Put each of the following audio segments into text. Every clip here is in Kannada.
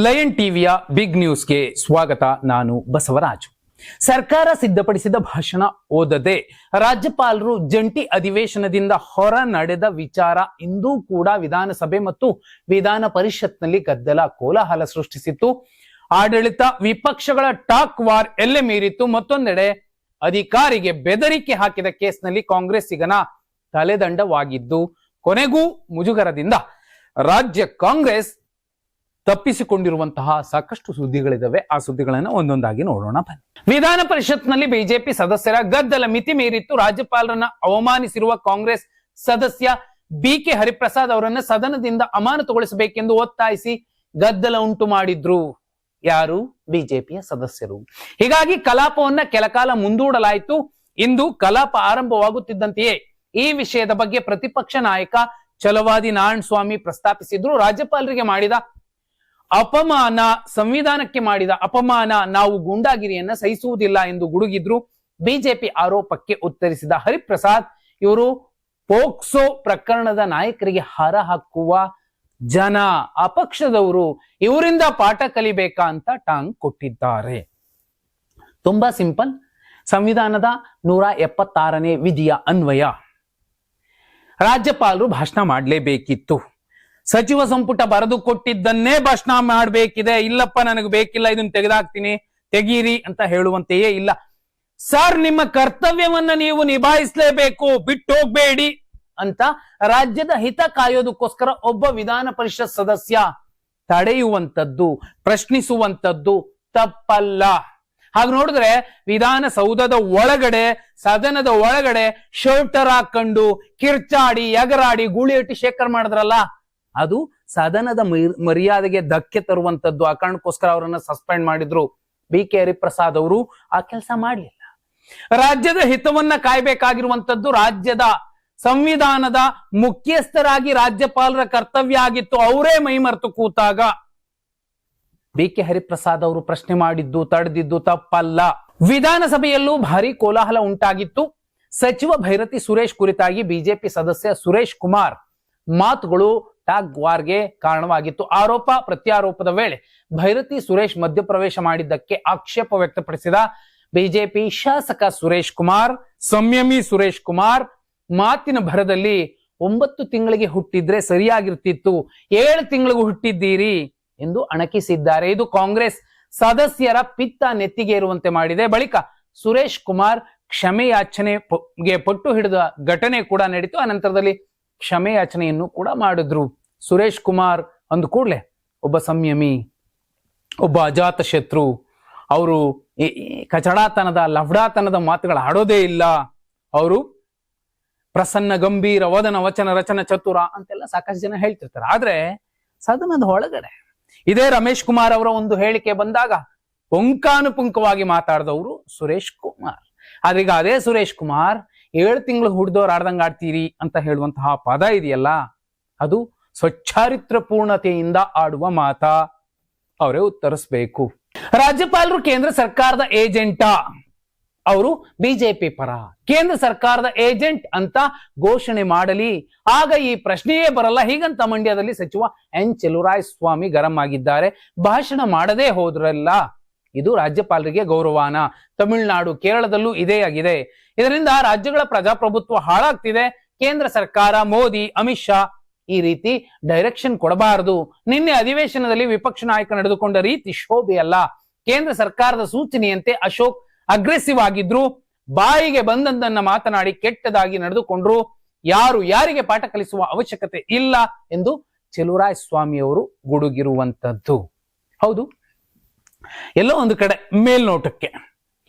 ಲಯನ್ ಟಿವಿಯ ಬಿಗ್ ನ್ಯೂಸ್ಗೆ ಸ್ವಾಗತ. ನಾನು ಬಸವರಾಜು. ಸರ್ಕಾರ ಸಿದ್ಧಪಡಿಸಿದ ಭಾಷಣ ಓದದೆ ರಾಜ್ಯಪಾಲರು ಜಂಟಿ ಅಧಿವೇಶನದಿಂದ ಹೊರ ನಡೆದ ವಿಚಾರ ಇಂದೂ ಕೂಡ ವಿಧಾನಸಭೆ ಮತ್ತು ವಿಧಾನ ಪರಿಷತ್ನಲ್ಲಿ ಗದ್ದಲ ಕೋಲಾಹಲ ಸೃಷ್ಟಿಸಿತ್ತು. ಆಡಳಿತ ವಿಪಕ್ಷಗಳ ಟಾಕ್ ವಾರ್ ಎಲ್ಲೆ ಮೀರಿತ್ತು. ಮತ್ತೊಂದೆಡೆ ಅಧಿಕಾರಿಗೆ ಬೆದರಿಕೆ ಹಾಕಿದ ಕೇಸ್ನಲ್ಲಿ ಕಾಂಗ್ರೆಸ್ಸಿಗನ ತಲೆದಂಡವಾಗಿದ್ದು ಕೊನೆಗೂ ಮುಜುಗರದಿಂದ ರಾಜ್ಯ ಕಾಂಗ್ರೆಸ್ ತಪ್ಪಿಸಿಕೊಂಡಿರುವಂತಹ ಸಾಕಷ್ಟು ಸುದ್ದಿಗಳಿದಾವೆ. ಆ ಸುದ್ದಿಗಳನ್ನು ಒಂದೊಂದಾಗಿ ನೋಡೋಣ ಬನ್ನಿ. ವಿಧಾನ ಪರಿಷತ್ನಲ್ಲಿ ಬಿಜೆಪಿ ಸದಸ್ಯರ ಗದ್ದಲ ಮಿತಿ ಮೀರಿತ್ತು. ರಾಜ್ಯಪಾಲರನ್ನ ಅವಮಾನಿಸಿರುವ ಕಾಂಗ್ರೆಸ್ ಸದಸ್ಯ ಬಿಕೆ ಹರಿಪ್ರಸಾದ್ ಅವರನ್ನ ಸದನದಿಂದ ಅಮಾನತುಗೊಳಿಸಬೇಕೆಂದು ಒತ್ತಾಯಿಸಿ ಗದ್ದಲ ಉಂಟು ಮಾಡಿದ್ರು. ಯಾರು? ಬಿಜೆಪಿಯ ಸದಸ್ಯರು. ಹೀಗಾಗಿ ಕಲಾಪವನ್ನ ಕೆಲಕಾಲ ಮುಂದೂಡಲಾಯಿತು. ಇಂದು ಕಲಾಪ ಆರಂಭವಾಗುತ್ತಿದ್ದಂತೆಯೇ ಈ ವಿಷಯದ ಬಗ್ಗೆ ಪ್ರತಿಪಕ್ಷ ನಾಯಕ ಛಲವಾದಿ ನಾರಾಯಣ ಸ್ವಾಮಿ ಪ್ರಸ್ತಾಪಿಸಿದ್ರು. ರಾಜ್ಯಪಾಲರಿಗೆ ಮಾಡಿದ ಅಪಮಾನ, ಸಂವಿಧಾನಕ್ಕೆ ಮಾಡಿದ ಅಪಮಾನ, ನಾವು ಗೂಂಡಾಗಿರಿಯನ್ನ ಸಹಿಸುವುದಿಲ್ಲ ಎಂದು ಗುಡುಗಿದ್ರು. ಬಿಜೆಪಿ ಆರೋಪಕ್ಕೆ ಉತ್ತರಿಸಿದ ಹರಿಪ್ರಸಾದ್, ಇವರು ಪೋಕ್ಸೋ ಪ್ರಕರಣದ ನಾಯಕರಿಗೆ ಹಾರ ಹಾಕುವ ಜನ, ಅಪಕ್ಷದವರು, ಇವರಿಂದ ಪಾಠ ಕಲಿಬೇಕಾ ಅಂತ ಟಾಂಗ್ ಕೊಟ್ಟಿದ್ದಾರೆ. ತುಂಬಾ ಸಿಂಪಲ್. ಸಂವಿಧಾನದ 176ನೇ ವಿಧಿಯ ಅನ್ವಯ ರಾಜ್ಯಪಾಲರು ಭಾಷಣ ಮಾಡಲೇಬೇಕಿತ್ತು. ಸಚಿವ ಸಂಪುಟ ಬರೆದು ಕೊಟ್ಟಿದ್ದನ್ನೇ ಭಾಷಣ ಮಾಡಬೇಕಿದೆ. ಇಲ್ಲಪ್ಪ ನನಗೆ ಬೇಕಿಲ್ಲ, ಇದನ್ನ ತೆಗೆದಾಕ್ತೀನಿ, ತೆಗೀರಿ ಅಂತ ಹೇಳುವಂತೆಯೇ ಇಲ್ಲ. ಸರ್, ನಿಮ್ಮ ಕರ್ತವ್ಯವನ್ನ ನೀವು ನಿಭಾಯಿಸಲೇಬೇಕು, ಬಿಟ್ಟು ಹೋಗ್ಬೇಡಿ ಅಂತ ರಾಜ್ಯದ ಹಿತ ಕಾಯೋದಕ್ಕೋಸ್ಕರ ಒಬ್ಬ ವಿಧಾನ ಪರಿಷತ್ ಸದಸ್ಯ ತಡೆಯುವಂತದ್ದು, ಪ್ರಶ್ನಿಸುವಂತದ್ದು ತಪ್ಪಲ್ಲ. ಹಾಗೆ ನೋಡಿದ್ರೆ ವಿಧಾನಸೌಧದ ಒಳಗಡೆ, ಸದನದ ಒಳಗಡೆ ಶೋಲ್ಟರ್ ಹಾಕೊಂಡು ಕಿರ್ಚಾಡಿ ಎಗರಾಡಿ ಗೂಳಿಯಟ್ಟಿ ಶೇಖರ್ ಮಾಡಿದ್ರಲ್ಲ, ಅದು ಸದನದ ಮರ್ಯಾದೆಗೆ ಧಕ್ಕೆ ತರುವಂತದ್ದು. ಆ ಕಾರಣಕ್ಕೋಸ್ಕರ ಅವರನ್ನ ಸಸ್ಪೆಂಡ್ ಮಾಡಿದ್ರು. ಬಿಕೆ ಹರಿಪ್ರಸಾದ್ ಅವರು ಆ ಕೆಲಸ ಮಾಡಲಿಲ್ಲ. ರಾಜ್ಯದ ಹಿತವನ್ನ ಕಾಯ್ಬೇಕಾಗಿರುವಂತದ್ದು ರಾಜ್ಯದ ಸಂವಿಧಾನದ ಮುಖ್ಯಸ್ಥರಾಗಿ ರಾಜ್ಯಪಾಲರ ಕರ್ತವ್ಯ ಆಗಿತ್ತು. ಅವರೇ ಮೈಮರೆತು ಕೂತಾಗ ಬಿಕೆ ಹರಿಪ್ರಸಾದ್ ಅವರು ಪ್ರಶ್ನೆ ಮಾಡಿದ್ದು, ತಡೆದಿದ್ದು ತಪ್ಪಲ್ಲ. ವಿಧಾನಸಭೆಯಲ್ಲೂ ಭಾರಿ ಕೋಲಾಹಲ ಉಂಟಾಗಿತ್ತು. ಸಚಿವ ಭೈರತಿ ಸುರೇಶ್ ಕುರಿತಾಗಿ ಬಿಜೆಪಿ ಸದಸ್ಯ ಸುರೇಶ್ ಕುಮಾರ್ ಮಾತುಗಳು ಟಾಗ್ ವಾರ್ಗೆ ಕಾರಣವಾಗಿತ್ತು. ಆರೋಪ ಪ್ರತ್ಯಾರೋಪದ ವೇಳೆ ಭೈರತಿ ಸುರೇಶ್ ಮಧ್ಯಪ್ರವೇಶ ಮಾಡಿದ್ದಕ್ಕೆ ಆಕ್ಷೇಪ ವ್ಯಕ್ತಪಡಿಸಿದ ಬಿಜೆಪಿ ಶಾಸಕ ಸುರೇಶ್ ಕುಮಾರ್, ಸಂಯಮಿ ಸುರೇಶ್ ಕುಮಾರ್ ಮಾತಿನ ಭರದಲ್ಲಿ 9 ತಿಂಗಳಿಗೆ ಹುಟ್ಟಿದ್ರೆ ಸರಿಯಾಗಿರ್ತಿತ್ತು, 7 ತಿಂಗಳಿಗೂ ಹುಟ್ಟಿದ್ದೀರಿ ಎಂದು ಅಣಕಿಸಿದ್ದಾರೆ. ಇದು ಕಾಂಗ್ರೆಸ್ ಸದಸ್ಯರ ಪಿತ್ತ ನೆತ್ತಿಗೆ ಇರುವಂತೆ ಮಾಡಿದೆ. ಬಳಿಕ ಸುರೇಶ್ ಕುಮಾರ್ ಕ್ಷಮೆಯಾಚನೆಗೆ ಪಟ್ಟು ಹಿಡಿದ ಘಟನೆ ಕೂಡ ನಡೀತು. ಅನಂತರದಲ್ಲಿ ಕ್ಷಮೆಯಾಚನೆಯನ್ನು ಕೂಡ ಮಾಡಿದ್ರು. ಸುರೇಶ್ ಕುಮಾರ್ ಅಂದ ಕೂಡಲೇ ಒಬ್ಬ ಸಂಯಮಿ, ಒಬ್ಬ ಅಜಾತ ಶತ್ರು, ಅವರು ಕಚಡಾತನದ ಲಫ್ಡಾತನದ ಮಾತುಗಳು ಆಡೋದೇ ಇಲ್ಲ, ಅವರು ಪ್ರಸನ್ನ ಗಂಭೀರ ವದನ ವಚನ ರಚನ ಚತುರ ಅಂತೆಲ್ಲ ಸಾಕಷ್ಟು ಜನ ಹೇಳ್ತಿರ್ತಾರೆ. ಆದ್ರೆ ಸದನದ ಒಳಗಡೆ ಇದೇ ರಮೇಶ್ ಕುಮಾರ್ ಅವರ ಒಂದು ಹೇಳಿಕೆ ಬಂದಾಗ ಪುಂಖಾನುಪುಂಖವಾಗಿ ಮಾತಾಡಿದವರು ಸುರೇಶ್ ಕುಮಾರ್. ಆದ್ರೀಗ ಅದೇ ಸುರೇಶ್ ಕುಮಾರ್ 7 ತಿಂಗಳು ಹುಡ್ದವ್ರು ಆಡ್ದಂಗೆ ಆಡ್ತೀರಿ ಅಂತ ಹೇಳುವಂತಹ ಪದ ಇದೆಯಲ್ಲ, ಅದು ಸ್ವಚ್ಚಾರಿತ್ರ ಪೂರ್ಣತೆಯಿಂದ ಆಡುವ ಮಾತ. ಅವರೇ ಉತ್ತರಿಸಬೇಕು. ರಾಜ್ಯಪಾಲರು ಕೇಂದ್ರ ಸರ್ಕಾರದ ಏಜೆಂಟಾ? ಅವರು ಬಿಜೆಪಿ ಪರ. ಕೇಂದ್ರ ಸರ್ಕಾರದ ಏಜೆಂಟ್ ಅಂತ ಘೋಷಣೆ ಮಾಡಲಿ, ಆಗ ಈ ಪ್ರಶ್ನೆಯೇ ಬರಲ್ಲ. ಹೀಗಂತ ಮಂಡ್ಯದಲ್ಲಿ ಸಚಿವ ಎನ್ ಚೆಲುವರಾಯಸ್ವಾಮಿ ಗರಂ ಆಗಿದ್ದಾರೆ. ಭಾಷಣ ಮಾಡದೇ ಹೋದ್ರಲ್ಲ, ಇದು ರಾಜ್ಯಪಾಲರಿಗೆ ಗೌರವಾನ? ತಮಿಳುನಾಡು, ಕೇರಳದಲ್ಲೂ ಇದೇ ಆಗಿದೆ. ಇದರಿಂದ ರಾಜ್ಯಗಳ ಪ್ರಜಾಪ್ರಭುತ್ವ ಹಾಳಾಗ್ತಿದೆ. ಕೇಂದ್ರ ಸರ್ಕಾರ, ಮೋದಿ, ಅಮಿತ್ ಶಾ ಈ ರೀತಿ ಡೈರೆಕ್ಷನ್ ಕೊಡಬಾರದು. ನಿನ್ನೆ ಅಧಿವೇಶನದಲ್ಲಿ ವಿಪಕ್ಷ ನಾಯಕ ನಡೆದುಕೊಂಡ ರೀತಿ ಶೋಭೆಯಲ್ಲ. ಕೇಂದ್ರ ಸರ್ಕಾರದ ಸೂಚನೆಯಂತೆ ಅಶೋಕ್ ಅಗ್ರೆಸಿವ್ ಆಗಿದ್ರು, ಬಾಯಿಗೆ ಬಂದಂದನ್ನ ಮಾತನಾಡಿ ಕೆಟ್ಟದಾಗಿ ನಡೆದುಕೊಂಡ್ರು. ಯಾರು ಯಾರಿಗೆ ಪಾಠ ಕಲಿಸುವ ಅವಶ್ಯಕತೆ ಇಲ್ಲ ಎಂದು ಚೆಲುವರಾಯಸ್ವಾಮಿ ಅವರು ಗುಡುಗಿರುವಂತದ್ದು. ಹೌದು, ಎಲ್ಲೋ ಒಂದು ಕಡೆ ಮೇಲ್ನೋಟಕ್ಕೆ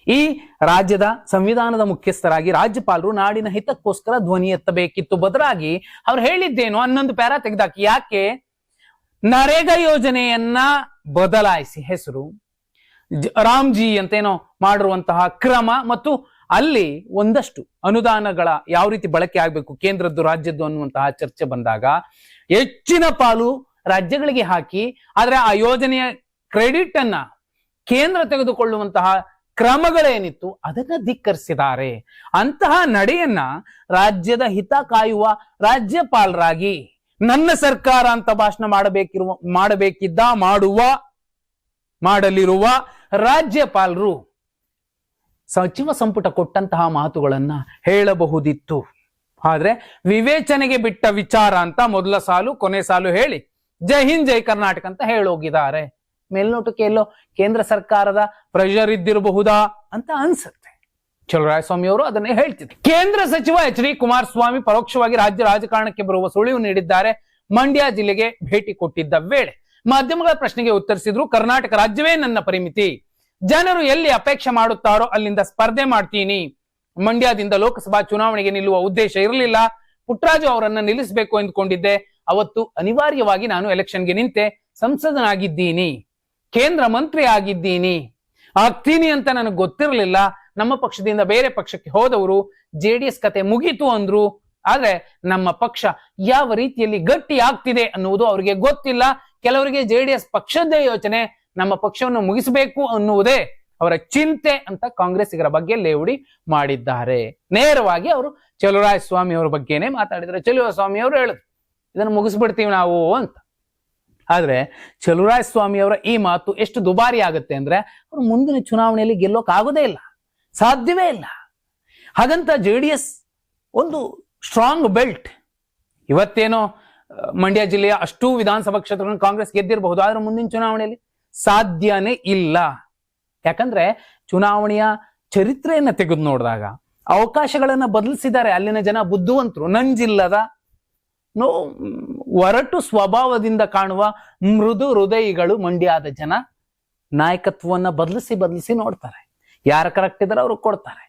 ಈ ರಾಜ್ಯದ ಸಂವಿಧಾನದ ಮುಖ್ಯಸ್ಥರಾಗಿ ರಾಜ್ಯಪಾಲರು ನಾಡಿನ ಹಿತಕ್ಕೋಸ್ಕರ ಧ್ವನಿ ಎತ್ತಬೇಕಿತ್ತು. ಬದಲಾಗಿ ಅವ್ರು ಹೇಳಿದ್ದೇನು 11 ಪ್ಯಾರಾ ತೆಗೆದಾಕಿ. ಯಾಕೆ? ನರೇಗಾ ಯೋಜನೆಯನ್ನ ಬದಲಾಯಿಸಿ ಹೆಸರು ರಾಮ್ಜಿ ಅಂತೇನೋ ಮಾಡಿರುವಂತಹ ಕ್ರಮ ಮತ್ತು ಅಲ್ಲಿ ಒಂದಷ್ಟು ಅನುದಾನಗಳ ಯಾವ ರೀತಿ ಬಳಕೆ ಆಗ್ಬೇಕು, ಕೇಂದ್ರದ್ದು ರಾಜ್ಯದ್ದು ಅನ್ನುವಂತಹ ಚರ್ಚೆ ಬಂದಾಗ ಹೆಚ್ಚಿನ ಪಾಲು ರಾಜ್ಯಗಳಿಗೆ ಹಾಕಿ, ಆದ್ರೆ ಆ ಯೋಜನೆಯ ಕ್ರೆಡಿಟ್ ಅನ್ನ ಕೇಂದ್ರ ತೆಗೆದುಕೊಳ್ಳುವಂತಹ ಕ್ರಮಗಳೇನಿತ್ತು ಅದನ್ನ ಧಿಕ್ಕರಿಸಿದ್ದಾರೆ. ಅಂತಹ ನಡೆಯನ್ನ ರಾಜ್ಯದ ಹಿತ ಕಾಯುವ ರಾಜ್ಯಪಾಲರಾಗಿ ನನ್ನ ಸರ್ಕಾರ ಅಂತ ಭಾಷಣ ಮಾಡುವ ಮಾಡಲಿರುವ ರಾಜ್ಯಪಾಲರು ಸಚಿವ ಸಂಪುಟ ಕೊಟ್ಟಂತಹ ಮಾತುಗಳನ್ನ ಹೇಳಬಹುದಿತ್ತು. ಆದ್ರೆ ವಿವೇಚನೆಗೆ ಬಿಟ್ಟ ವಿಚಾರ ಅಂತ ಮೊದಲ ಸಾಲು ಕೊನೆ ಸಾಲು ಹೇಳಿ ಜೈ ಹಿಂದ್ ಜೈ ಕರ್ನಾಟಕ ಅಂತ ಹೇಳೋಗಿದ್ದಾರೆ. ಮೇಲ್ನೋಟಕ್ಕೆ ಎಲ್ಲೋ ಕೇಂದ್ರ ಸರ್ಕಾರದ ಪ್ರೆಷರ್ ಇದ್ದಿರಬಹುದಾ ಅಂತ ಅನ್ಸುತ್ತೆ. ಚಲುವರಾಯಸ್ವಾಮಿ ಅವರು ಅದನ್ನೇ ಹೇಳ್ತಿದ್ರು. ಕೇಂದ್ರ ಸಚಿವ ಎಚ್ ಡಿ ಕುಮಾರಸ್ವಾಮಿ ಪರೋಕ್ಷವಾಗಿ ರಾಜ್ಯ ರಾಜಕಾರಣಕ್ಕೆ ಬರುವ ಸುಳಿವು ನೀಡಿದ್ದಾರೆ. ಮಂಡ್ಯ ಜಿಲ್ಲೆಗೆ ಭೇಟಿ ಕೊಟ್ಟಿದ್ದ ವೇಳೆ ಮಾಧ್ಯಮಗಳ ಪ್ರಶ್ನೆಗೆ ಉತ್ತರಿಸಿದ್ರು. ಕರ್ನಾಟಕ ರಾಜ್ಯವೇ ನನ್ನ ಪರಿಮಿತಿ, ಜನರು ಎಲ್ಲಿ ಅಪೇಕ್ಷೆ ಮಾಡುತ್ತಾರೋ ಅಲ್ಲಿಂದ ಸ್ಪರ್ಧೆ ಮಾಡ್ತೀನಿ. ಮಂಡ್ಯದಿಂದ ಲೋಕಸಭಾ ಚುನಾವಣೆಗೆ ನಿಲ್ಲುವ ಉದ್ದೇಶ ಇರಲಿಲ್ಲ. ಪುಟ್ಟರಾಜು ಅವರನ್ನ ನಿಲ್ಲಿಸಬೇಕು ಎಂದುಕೊಂಡಿದ್ದೆ. ಅವತ್ತು ಅನಿವಾರ್ಯವಾಗಿ ನಾನು ಎಲೆಕ್ಷನ್ಗೆ ನಿಂತೆ. ಸಂಸದನಾಗಿದ್ದೀನಿ, ಕೇಂದ್ರ ಮಂತ್ರಿ ಆಗಿದ್ದೀನಿ, ಆಗ್ತೀನಿ ಅಂತ ನನಗೆ ಗೊತ್ತಿರಲಿಲ್ಲ. ನಮ್ಮ ಪಕ್ಷದಿಂದ ಬೇರೆ ಪಕ್ಷಕ್ಕೆ ಹೋದವರು ಜೆಡಿಎಸ್ ಕತೆ ಮುಗೀತು ಅಂದ್ರು. ಆದ್ರೆ ನಮ್ಮ ಪಕ್ಷ ಯಾವ ರೀತಿಯಲ್ಲಿ ಗಟ್ಟಿ ಆಗ್ತಿದೆ ಅನ್ನುವುದು ಅವರಿಗೆ ಗೊತ್ತಿಲ್ಲ. ಕೆಲವರಿಗೆ ಜೆಡಿಎಸ್ ಪಕ್ಷದ್ದೇ ಯೋಚನೆ, ನಮ್ಮ ಪಕ್ಷವನ್ನು ಮುಗಿಸಬೇಕು ಅನ್ನುವುದೇ ಅವರ ಚಿಂತೆ ಅಂತ ಕಾಂಗ್ರೆಸ್ಸಿಗರ ಬಗ್ಗೆ ಲೇವಡಿ ಮಾಡಿದ್ದಾರೆ. ನೇರವಾಗಿ ಅವರು ಚಲುವರಾಯಸ್ವಾಮಿ ಅವರ ಬಗ್ಗೆನೇ ಮಾತಾಡಿದ್ರೆ. ಚಲುವರಾಯಸ್ವಾಮಿ ಅವರು ಹೇಳಿದ್ರು ಇದನ್ನು ಮುಗಿಸ್ಬಿಡ್ತೀವಿ ನಾವು ಅಂತ. ಆದ್ರೆ ಚಲುವರಾಯಸ್ವಾಮಿ ಅವರ ಈ ಮಾತು ಎಷ್ಟು ದುಬಾರಿ ಆಗುತ್ತೆ ಅಂದ್ರೆ ಅವರು ಮುಂದಿನ ಚುನಾವಣೆಯಲ್ಲಿ ಗೆಲ್ಲೋಕ್ ಆಗೋದೇ ಇಲ್ಲ, ಸಾಧ್ಯವೇ ಇಲ್ಲ. ಹಾಗಂತ ಜೆಡಿಎಸ್ ಒಂದು ಸ್ಟ್ರಾಂಗ್ ಬೆಲ್ಟ್. ಇವತ್ತೇನೋ ಮಂಡ್ಯ ಜಿಲ್ಲೆಯ ಅಷ್ಟೂ ವಿಧಾನಸಭಾ ಕ್ಷೇತ್ರಗಳನ್ನು ಕಾಂಗ್ರೆಸ್ ಗೆದ್ದಿರಬಹುದು, ಆದ್ರೆ ಮುಂದಿನ ಚುನಾವಣೆಯಲ್ಲಿ ಸಾಧ್ಯನೇ ಇಲ್ಲ. ಯಾಕಂದ್ರೆ ಚುನಾವಣೆಯ ಚರಿತ್ರೆಯನ್ನ ತೆಗೆದು ನೋಡಿದಾಗ ಅವಕಾಶಗಳನ್ನ ಬದಲಿಸಿದ್ದಾರೆ ಅಲ್ಲಿನ ಜನ. ಬುದ್ಧಿವಂತರು, ನಂಜಿಲ್ಲದ ಒರಟು ಸ್ವಭಾವದಿಂದ ಕಾಣುವ ಮೃದು ಹೃದಯಿಗಳು ಮಂಡ್ಯದ ಜನ. ನಾಯಕತ್ವವನ್ನ ಬದಲಿಸಿ ನೋಡ್ತಾರೆ. ಯಾರ ಕರೆಕ್ಟ್ ಇದಾರೆ ಅವ್ರಿಗೆ ಕೊಡ್ತಾರೆ.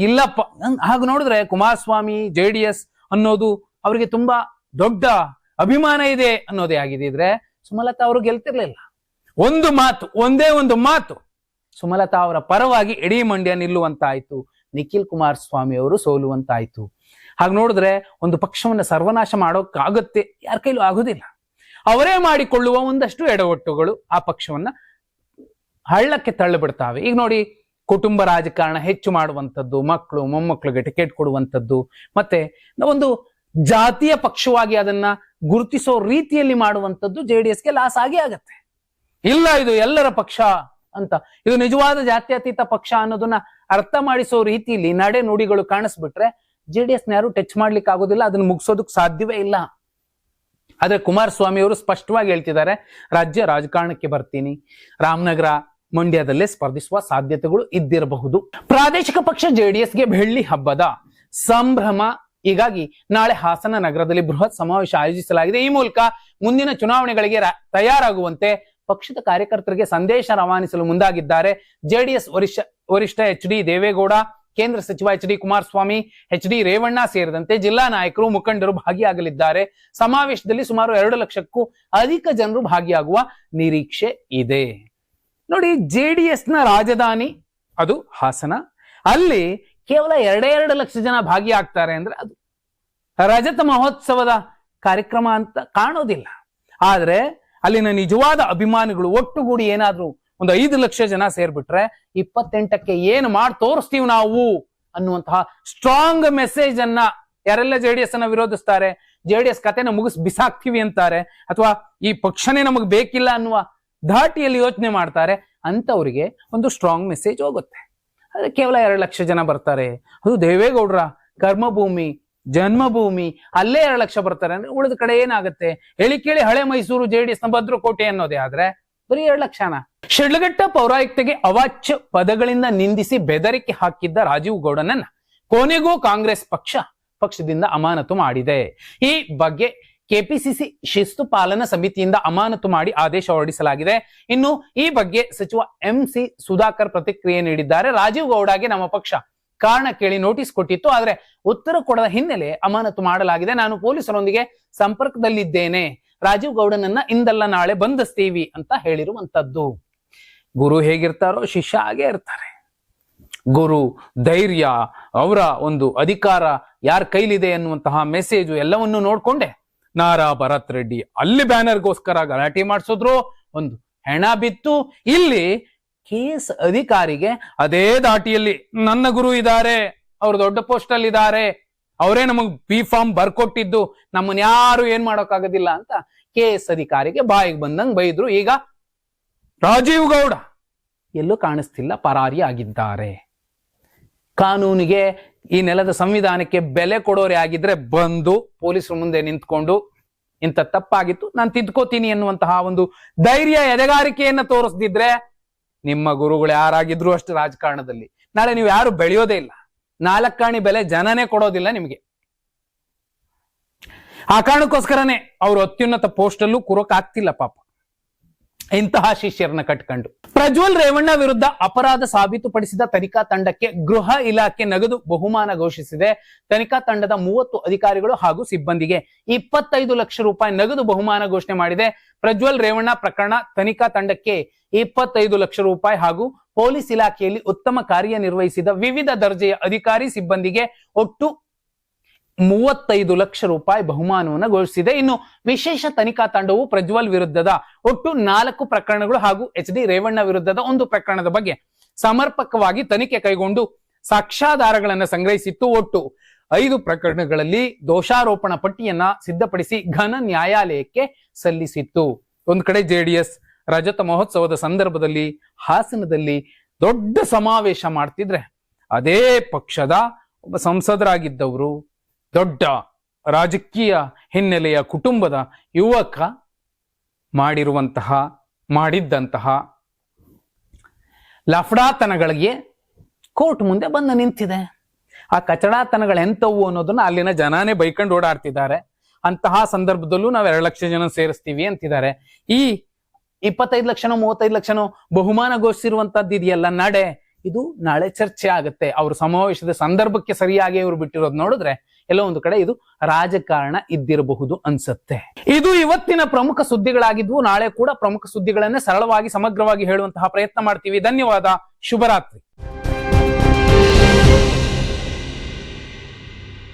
ಇಲ್ಲಪ್ಪ ಹಾಗೆ ನೋಡಿದ್ರೆ ಕುಮಾರಸ್ವಾಮಿ ಜೆಡಿಎಸ್ ಅನ್ನೋದು ಅವರಿಗೆ ತುಂಬಾ ದೊಡ್ಡ ಅಭಿಮಾನ ಇದೆ ಅನ್ನೋದೇ ಆಗಿದ್ರೆ ಸುಮಲತಾ ಅವರು ಗೆಲ್ತಿರ್ಲಿಲ್ಲ. ಒಂದು ಮಾತು, ಒಂದೇ ಒಂದು ಮಾತು ಸುಮಲತಾ ಅವರ ಪರವಾಗಿ ಇಡೀ ಮಂಡ್ಯ ನಿಲ್ಲುವಂತಾಯ್ತು. ನಿಖಿಲ್ ಕುಮಾರಸ್ವಾಮಿ ಅವರು ಸೋಲುವಂತಾಯ್ತು. ಹಾಗೆ ನೋಡಿದ್ರೆ ಒಂದು ಪಕ್ಷವನ್ನ ಸರ್ವನಾಶ ಮಾಡೋಕ್ಕಾಗತ್ತೆ, ಯಾರ ಕೈಲೂ ಆಗೋದಿಲ್ಲ. ಅವರೇ ಮಾಡಿಕೊಳ್ಳುವ ಒಂದಷ್ಟು ಎಡವಟ್ಟುಗಳು ಆ ಪಕ್ಷವನ್ನ ಹಳ್ಳಕ್ಕೆ ತಳ್ಳಿಬಿಡ್ತಾವೆ. ಈಗ ನೋಡಿ, ಕುಟುಂಬ ರಾಜಕಾರಣ ಹೆಚ್ಚು ಮಾಡುವಂಥದ್ದು, ಮಕ್ಕಳು ಮೊಮ್ಮಕ್ಕಳಿಗೆ ಟಿಕೆಟ್ ಕೊಡುವಂಥದ್ದು, ಮತ್ತೆ ಒಂದು ಜಾತಿಯ ಪಕ್ಷವಾಗಿ ಅದನ್ನ ಗುರುತಿಸೋ ರೀತಿಯಲ್ಲಿ ಮಾಡುವಂಥದ್ದು ಜೆಡಿಎಸ್ಗೆ ಲಾಸ್ ಆಗೇ ಆಗತ್ತೆ. ಇಲ್ಲ ಇದು ಎಲ್ಲರ ಪಕ್ಷ ಅಂತ, ಇದು ನಿಜವಾದ ಜಾತ್ಯತೀತ ಪಕ್ಷ ಅನ್ನೋದನ್ನ ಅರ್ಥ ಮಾಡಿಸೋ ರೀತಿಯಲ್ಲಿ ನಡೆ ನುಡಿಗಳು ಕಾಣಿಸ್ಬಿಟ್ರೆ ಜೆಡಿಎಸ್ ಯಾರು ಟಚ್ ಮಾಡ್ಲಿಕ್ಕೆ ಆಗೋದಿಲ್ಲ, ಅದನ್ನ ಮುಗಿಸೋದಕ್ಕೆ ಸಾಧ್ಯವೇ ಇಲ್ಲ. ಆದ್ರೆ ಕುಮಾರಸ್ವಾಮಿ ಅವರು ಸ್ಪಷ್ಟವಾಗಿ ಹೇಳ್ತಿದ್ದಾರೆ, ರಾಜ್ಯ ರಾಜಕಾರಣಕ್ಕೆ ಬರ್ತೀನಿ, ರಾಮನಗರ ಮಂಡ್ಯದಲ್ಲೇ ಸ್ಪರ್ಧಿಸುವ ಸಾಧ್ಯತೆಗಳು ಇದ್ದಿರಬಹುದು. ಪ್ರಾದೇಶಿಕ ಪಕ್ಷ ಜೆಡಿಎಸ್ಗೆ ಬೆಳ್ಳಿ ಹಬ್ಬದ ಸಂಭ್ರಮ. ಹೀಗಾಗಿ ನಾಳೆ ಹಾಸನ ನಗರದಲ್ಲಿ ಬೃಹತ್ ಸಮಾವೇಶ ಆಯೋಜಿಸಲಾಗಿದೆ. ಈ ಮೂಲಕ ಮುಂದಿನ ಚುನಾವಣೆಗಳಿಗೆ ತಯಾರಾಗುವಂತೆ ಪಕ್ಷದ ಕಾರ್ಯಕರ್ತರಿಗೆ ಸಂದೇಶ ರವಾನಿಸಲು ಮುಂದಾಗಿದ್ದಾರೆ. ಜೆಡಿಎಸ್ ವರಿಷ್ಠ ಎಚ್ ಡಿ ದೇವೇಗೌಡ, ಕೇಂದ್ರ ಸಚಿವ H D Kumaraswamy, H D Revanna ಸೇರಿದಂತೆ ಜಿಲ್ಲಾ ನಾಯಕರು ಮುಖಂಡರು ಭಾಗಿಯಾಗಲಿದ್ದಾರೆ. ಸಮಾವೇಶದಲ್ಲಿ ಸುಮಾರು 2 ಲಕ್ಷಕ್ಕೂ ಅಧಿಕ ಜನರು ಭಾಗಿಯಾಗುವ ನಿರೀಕ್ಷೆ ಇದೆ. ನೋಡಿ, ಜೆಡಿಎಸ್ ನ ರಾಜಧಾನಿ ಅದು ಹಾಸನ. ಅಲ್ಲಿ ಕೇವಲ 2 ಲಕ್ಷ ಜನ ಭಾಗಿಯಾಗ್ತಾರೆ ಅಂದ್ರೆ ಅದು ರಜತ ಮಹೋತ್ಸವದ ಕಾರ್ಯಕ್ರಮ ಅಂತ ಕಾಣೋದಿಲ್ಲ. ಆದ್ರೆ ಅಲ್ಲಿನ ನಿಜವಾದ ಅಭಿಮಾನಿಗಳು ಒಟ್ಟುಗೂಡಿ ಏನಾದ್ರೂ ಒಂದು 5 ಲಕ್ಷ ಜನ ಸೇರ್ಬಿಟ್ರೆ 28ಕ್ಕೆ ಏನು ಮಾಡಿ ತೋರಿಸ್ತೀವಿ ನಾವು ಅನ್ನುವಂತಹ ಸ್ಟ್ರಾಂಗ್ ಮೆಸೇಜ್ ಅನ್ನ ಯಾರೆಲ್ಲ ಜೆಡಿಎಸ್ ಅನ್ನ ವಿರೋಧಿಸ್ತಾರೆ, ಜೆಡಿಎಸ್ ಕತೆನ ಮುಗಿಸ್ ಬಿಸಾಕ್ತಿವಿ ಅಂತಾರೆ, ಅಥವಾ ಈ ಪಕ್ಷನೇ ನಮಗ್ ಬೇಕಿಲ್ಲ ಅನ್ನುವ ಧಾಟಿಯಲ್ಲಿ ಯೋಚನೆ ಮಾಡ್ತಾರೆ, ಅಂತವರಿಗೆ ಒಂದು ಸ್ಟ್ರಾಂಗ್ ಮೆಸೇಜ್ ಹೋಗುತ್ತೆ. ಆದ್ರೆ ಕೇವಲ 2 ಲಕ್ಷ ಜನ ಬರ್ತಾರೆ, ಅದು ದೇವೇಗೌಡರ ಕರ್ಮಭೂಮಿ, ಜನ್ಮಭೂಮಿ, ಅಲ್ಲೇ 2 ಲಕ್ಷ ಬರ್ತಾರೆ ಅಂದ್ರೆ ಉಳಿದ ಕಡೆ ಏನಾಗುತ್ತೆ? ಹೇಳಿ ಕೇಳಿ ಹಳೆ ಮೈಸೂರು ಜೆಡಿಎಸ್ ನ ಭದ್ರಕೋಟೆ ಅನ್ನೋದೇ ಆದ್ರೆ ಬರೀ 2 ಲಕ್ಷನ. ಶಿಡ್ಲಘಟ್ಟ ಪೌರಾಯುಕ್ತೆಗೆ ಅವಾಚ್ಯ ಪದಗಳಿಂದ ನಿಂದಿಸಿ ಬೆದರಿಕೆ ಹಾಕಿದ್ದ ರಾಜೀವ್ ಗೌಡನನ್ನ ಕೊನೆಗೂ ಕಾಂಗ್ರೆಸ್ ಪಕ್ಷದಿಂದ ಅಮಾನತು ಮಾಡಿದೆ. ಈ ಬಗ್ಗೆ ಕೆಪಿಸಿಸಿ ಶಿಸ್ತು ಪಾಲನಾ ಸಮಿತಿಯಿಂದ ಅಮಾನತು ಮಾಡಿ ಆದೇಶ ಹೊರಡಿಸಲಾಗಿದೆ. ಇನ್ನು ಈ ಬಗ್ಗೆ ಸಚಿವ ಎಂಸಿ ಸುಧಾಕರ್ ಪ್ರತಿಕ್ರಿಯೆ ನೀಡಿದ್ದಾರೆ. ರಾಜೀವ್ ಗೌಡಗೆ ನಮ್ಮ ಪಕ್ಷ ಕಾರಣ ಕೇಳಿ ನೋಟಿಸ್ ಕೊಟ್ಟಿತ್ತು, ಆದ್ರೆ ಉತ್ತರ ಕೊಡದ ಹಿನ್ನೆಲೆ ಅಮಾನತು ಮಾಡಲಾಗಿದೆ. ನಾನು ಪೊಲೀಸರೊಂದಿಗೆ ಸಂಪರ್ಕದಲ್ಲಿದ್ದೇನೆ, ರಾಜೀವ್ ಗೌಡನನ್ನ ಇಂದಲ್ಲ ನಾಳೆ ಬಂಧಿಸ್ತೀವಿ ಅಂತ ಹೇಳಿರುವಂತದ್ದು. ಗುರು ಹೇಗಿರ್ತಾರೋ ಶಿಷ್ಯ ಹಾಗೆ ಇರ್ತಾರೆ. ಗುರು ಧೈರ್ಯ, ಅವರ ಒಂದು ಅಧಿಕಾರ ಯಾರ ಕೈಲಿದೆ ಅನ್ನುವಂತಹ ಮೆಸೇಜು ಎಲ್ಲವನ್ನೂ ನೋಡ್ಕೊಂಡೆ ನಾರಾ ಭರತ್ ರೆಡ್ಡಿ ಅಲ್ಲಿ ಬ್ಯಾನರ್ಗೋಸ್ಕರ ಗಲಾಟೆ ಮಾಡಿಸಿದ್ರು, ಒಂದು ಹೆಣ ಬಿತ್ತು. ಇಲ್ಲಿ ಕೇಸ್ ಅಧಿಕಾರಿಗೆ ಅದೇ ದಾಟಿಯಲ್ಲಿ ನನ್ನ ಗುರು ಇದ್ದಾರೆ, ಅವ್ರು ದೊಡ್ಡ ಪೋಸ್ಟ್ ಅಲ್ಲಿ ಇದ್ದಾರೆ, ಅವರೇ ನಮಗ್ ಬಿ ಫಾರ್ಮ್ ಬರ್ಕೊಟ್ಟಿದ್ದು, ನಮ್ಮನ್ನ ಯಾರು ಏನ್ ಮಾಡೋಕ್ಕಾಗೋದಿಲ್ಲ ಅಂತ ಕೇಸ್ ಅಧಿಕಾರಿಗೆ ಬಾಯಿಗೆ ಬಂದಂಗ್ ಬೈದ್ರು. ಈಗ ರಾಜೀವ್ ಗೌಡ ಎಲ್ಲೂ ಕಾಣಿಸ್ತಿಲ್ಲ, ಪರಾರಿ ಆಗಿದ್ದಾರೆ. ಕಾನೂನಿಗೆ, ಈ ನೆಲದ ಸಂವಿಧಾನಕ್ಕೆ ಬೆಲೆ ಕೊಡೋರೆ ಆಗಿದ್ರೆ ಬಂದು ಪೊಲೀಸರ ಮುಂದೆ ನಿಂತ್ಕೊಂಡು ಇಂಥ ತಪ್ಪಾಗಿತ್ತು, ನಾನು ತಿದ್ಕೋತೀನಿ ಎನ್ನುವಂತಹ ಒಂದು ಧೈರ್ಯ, ಎದೆಗಾರಿಕೆಯನ್ನ ತೋರಿಸ್ದಿದ್ರೆ ನಿಮ್ಮ ಗುರುಗಳು ಯಾರಾಗಿದ್ರು ಅಷ್ಟು ರಾಜಕಾರಣದಲ್ಲಿ ನಾಳೆ ನೀವು ಯಾರು ಬೆಳೆಯೋದೇ ಇಲ್ಲ. 4 ಕಾಣಿ ಬೆಲೆ ಜನನೇ ಕೊಡೋದಿಲ್ಲ ನಿಮಗೆ. ಆ ಕಾರಣಕ್ಕೋಸ್ಕರನೇ ಅವರು ಅತ್ಯುನ್ನತ ಪೋಸ್ಟ್ ಅಲ್ಲೂ ಕೂರೋಕ್ ಆಗ್ತಿಲ್ಲ ಪಾಪ, ಇಂತಹ ಶಿಷ್ಯರನ್ನ ಕಟ್ಕೊಂಡು. ಪ್ರಜ್ವಲ್ ರೇವಣ್ಣ ವಿರುದ್ಧ ಅಪರಾಧ ಸಾಬೀತುಪಡಿಸಿದ ತನಿಖಾ ತಂಡಕ್ಕೆ ಗೃಹ ಇಲಾಖೆ ನಗದು ಬಹುಮಾನ ಘೋಷಿಸಿದೆ. ತನಿಖಾ ತಂಡದ 30 ಅಧಿಕಾರಿಗಳು ಹಾಗೂ ಸಿಬ್ಬಂದಿಗೆ 25 ಲಕ್ಷ ರೂಪಾಯಿ ನಗದು ಬಹುಮಾನ ಘೋಷಣೆ ಮಾಡಿದೆ. ಪ್ರಜ್ವಲ್ ರೇವಣ್ಣ ಪ್ರಕರಣ ತನಿಖಾ ತಂಡಕ್ಕೆ 25 ಲಕ್ಷ ರೂಪಾಯಿ ಹಾಗೂ ಪೊಲೀಸ್ ಇಲಾಖೆಯಲ್ಲಿ ಉತ್ತಮ ಕಾರ್ಯನಿರ್ವಹಿಸಿದ ವಿವಿಧ ದರ್ಜೆಯ ಅಧಿಕಾರಿ ಸಿಬ್ಬಂದಿಗೆ ಒಟ್ಟು 35 ಲಕ್ಷ ರೂಪಾಯಿ ಬಹುಮಾನವನ್ನು ಘೋಷಿಸಿದೆ. ಇನ್ನು ವಿಶೇಷ ತನಿಖಾ ತಂಡವು ಪ್ರಜ್ವಲ್ ವಿರುದ್ಧದ ಒಟ್ಟು 4 ಪ್ರಕರಣಗಳು ಹಾಗೂ HD ರೇವಣ್ಣ ವಿರುದ್ಧದ 1 ಪ್ರಕರಣದ ಬಗ್ಗೆ ಸಮರ್ಪಕವಾಗಿ ತನಿಖೆ ಕೈಗೊಂಡು ಸಾಕ್ಷ್ಯಾಧಾರಗಳನ್ನು ಸಂಗ್ರಹಿಸಿತ್ತು. ಒಟ್ಟು 5 ಪ್ರಕರಣಗಳಲ್ಲಿ ದೋಷಾರೋಪಣ ಪಟ್ಟಿಯನ್ನ ಸಿದ್ಧಪಡಿಸಿ ಘನ ನ್ಯಾಯಾಲಯಕ್ಕೆ ಸಲ್ಲಿಸಿತ್ತು. ಒಂದ್ ಕಡೆ JDS ರಜತ ಮಹೋತ್ಸವದ ಸಂದರ್ಭದಲ್ಲಿ ಹಾಸನದಲ್ಲಿ ದೊಡ್ಡ ಸಮಾವೇಶ ಮಾಡ್ತಿದ್ರೆ, ಅದೇ ಪಕ್ಷದ ಒಬ್ಬ ಸಂಸದರಾಗಿದ್ದವರು, ದೊಡ್ಡ ರಾಜಕೀಯ ಹಿನ್ನೆಲೆಯ ಕುಟುಂಬದ ಯುವಕ ಮಾಡಿದ್ದಂತಹ ಲಫಡಾತನಗಳಿಗೆ ಕೋರ್ಟ್ ಮುಂದೆ ಬಂದು ನಿಂತಿದೆ. ಆ ಕಚಡಾತನಗಳೆಂತವು ಅನ್ನೋದನ್ನ ಅಲ್ಲಿನ ಜನಾನೇ ಬೈಕೊಂಡು ಓಡಾಡ್ತಿದ್ದಾರೆ. ಅಂತಹ ಸಂದರ್ಭದಲ್ಲೂ ನಾವು 2 ಲಕ್ಷ ಜನ ಸೇರಿಸ್ತೀವಿ ಅಂತಿದ್ದಾರೆ. ಈ 25 ಲಕ್ಷನೋ 35 ಲಕ್ಷನೋ ಬಹುಮಾನ ಘೋಷಿಸಿರುವಂತದ್ದು ಇದೆಯಲ್ಲ ನಡೆ, ಇದು ನಾಳೆ ಚರ್ಚೆ ಆಗುತ್ತೆ. ಅವ್ರ ಸಮಾವೇಶದ ಸಂದರ್ಭಕ್ಕೆ ಸರಿಯಾಗಿ ಇವರು ಬಿಟ್ಟಿರೋದು ನೋಡಿದ್ರೆ ಎಲ್ಲೋ ಒಂದು ಕಡೆ ಇದು ರಾಜಕಾರಣ ಇದ್ದಿರಬಹುದು ಅನ್ಸುತ್ತೆ. ಇದು ಇವತ್ತಿನ ಪ್ರಮುಖ ಸುದ್ದಿಗಳಾಗಿದ್ವು. ನಾಳೆ ಕೂಡ ಪ್ರಮುಖ ಸುದ್ದಿಗಳನ್ನೇ ಸರಳವಾಗಿ ಸಮಗ್ರವಾಗಿ ಹೇಳುವಂತಹ ಪ್ರಯತ್ನ ಮಾಡ್ತೀವಿ. ಧನ್ಯವಾದ. ಶುಭರಾತ್ರಿ.